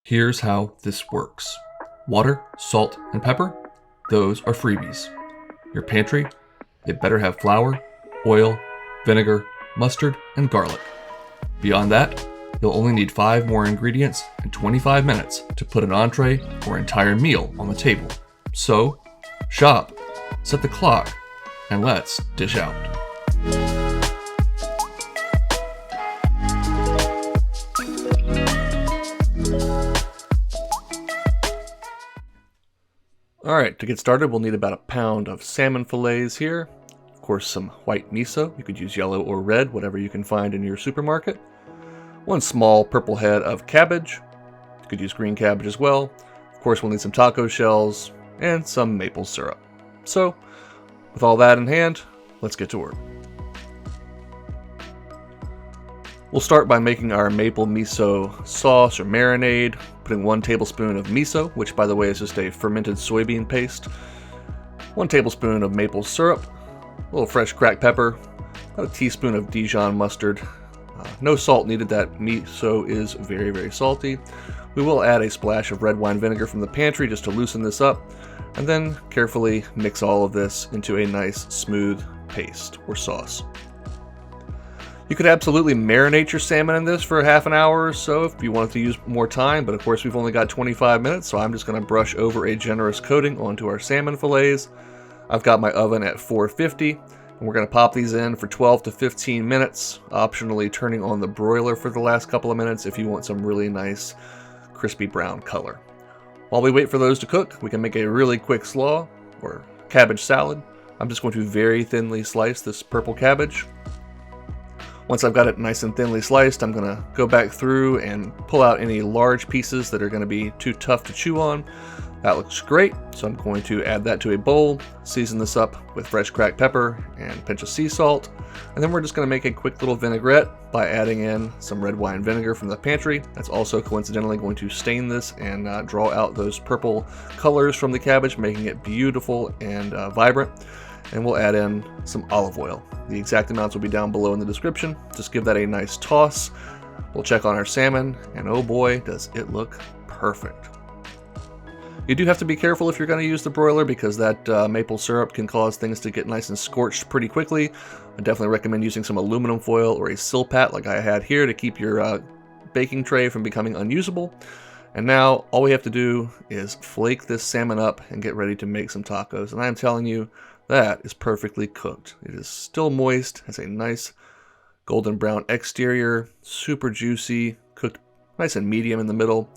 Here's how this works. Water, salt, and pepper, those are freebies. Your pantry, it better have flour, oil, vinegar, mustard, and garlic. Beyond that, you'll only need 5 more ingredients and 25 minutes to put an entree or entire meal on the table. So, shop, set the clock, and let's dish out. Alright, to get started we'll need about a pound of salmon fillets here. Of course, some white miso. You could use yellow or red, whatever you can find in your supermarket. 1 small purple head of cabbage. You could use green cabbage as well. Of course, we'll need some taco shells and some maple syrup. So, with all that in hand, let's get to work. We'll start by making our maple miso sauce or marinade, putting 1 tablespoon of miso, which by the way is just a fermented soybean paste, 1 tablespoon of maple syrup, a little fresh cracked pepper, about a teaspoon of Dijon mustard. No salt needed, that miso is very, very salty. We will add a splash of red wine vinegar from the pantry just to loosen this up, and then carefully mix all of this into a nice smooth paste or sauce. You could absolutely marinate your salmon in this for half an hour or so if you wanted to use more time, but of course we've only got 25 minutes, so I'm just going to brush over a generous coating onto our salmon fillets. I've got my oven at 450, and we're going to pop these in for 12 to 15 minutes, optionally turning on the broiler for the last couple of minutes if you want some really nice crispy brown color. While we wait for those to cook, we can make a really quick slaw or cabbage salad. I'm just going to very thinly slice this purple cabbage. Once I've got it nice and thinly sliced, I'm going to go back through and pull out any large pieces that are going to be too tough to chew on. That looks great, so I'm going to add that to a bowl, season this up with fresh cracked pepper and a pinch of sea salt, and then we're just going to make a quick little vinaigrette by adding in some red wine vinegar from the pantry. That's also coincidentally going to stain this and draw out those purple colors from the cabbage, making it beautiful and vibrant. And we'll add in some olive oil. The exact amounts will be down below in the description. Just give that a nice toss. We'll check on our salmon, and oh boy, does it look perfect. You do have to be careful if you're going to use the broiler because that maple syrup can cause things to get nice and scorched pretty quickly. I definitely recommend using some aluminum foil or a silpat like I had here to keep your baking tray from becoming unusable. And now all we have to do is flake this salmon up and get ready to make some tacos. And I am telling you, that is perfectly cooked. It is still moist, has a nice golden brown exterior, super juicy, cooked nice and medium in the middle.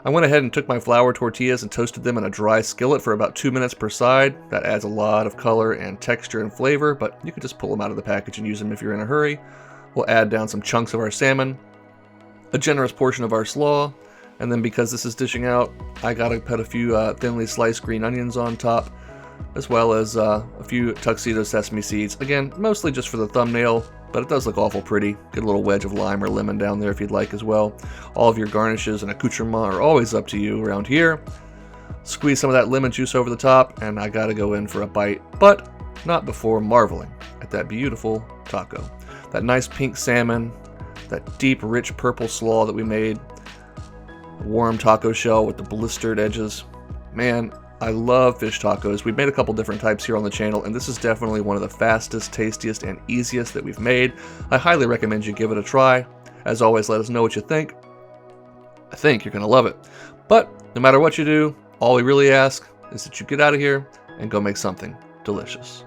I went ahead and took my flour tortillas and toasted them in a dry skillet for about 2 minutes per side. That adds a lot of color and texture and flavor, but you can just pull them out of the package and use them if you're in a hurry. We'll add down some chunks of our salmon, a generous portion of our slaw, and then because this is dishing out, I gotta put a few thinly sliced green onions on top, as well as a few tuxedo sesame seeds. Again, mostly just for the thumbnail, but it does look awful pretty. Get a little wedge of lime or lemon down there if you'd like as well. All of your garnishes and accoutrements are always up to you around here. Squeeze some of that lemon juice over the top, and I gotta go in for a bite, but not before marveling at that beautiful taco. That nice pink salmon, that deep, rich purple slaw that we made, a warm taco shell with the blistered edges. Man, I love fish tacos. We've made a couple different types here on the channel, and this is definitely one of the fastest, tastiest, and easiest that we've made. I highly recommend you give it a try. As always, let us know what you think. I think you're going to love it. But no matter what you do, all we really ask is that you get out of here and go make something delicious.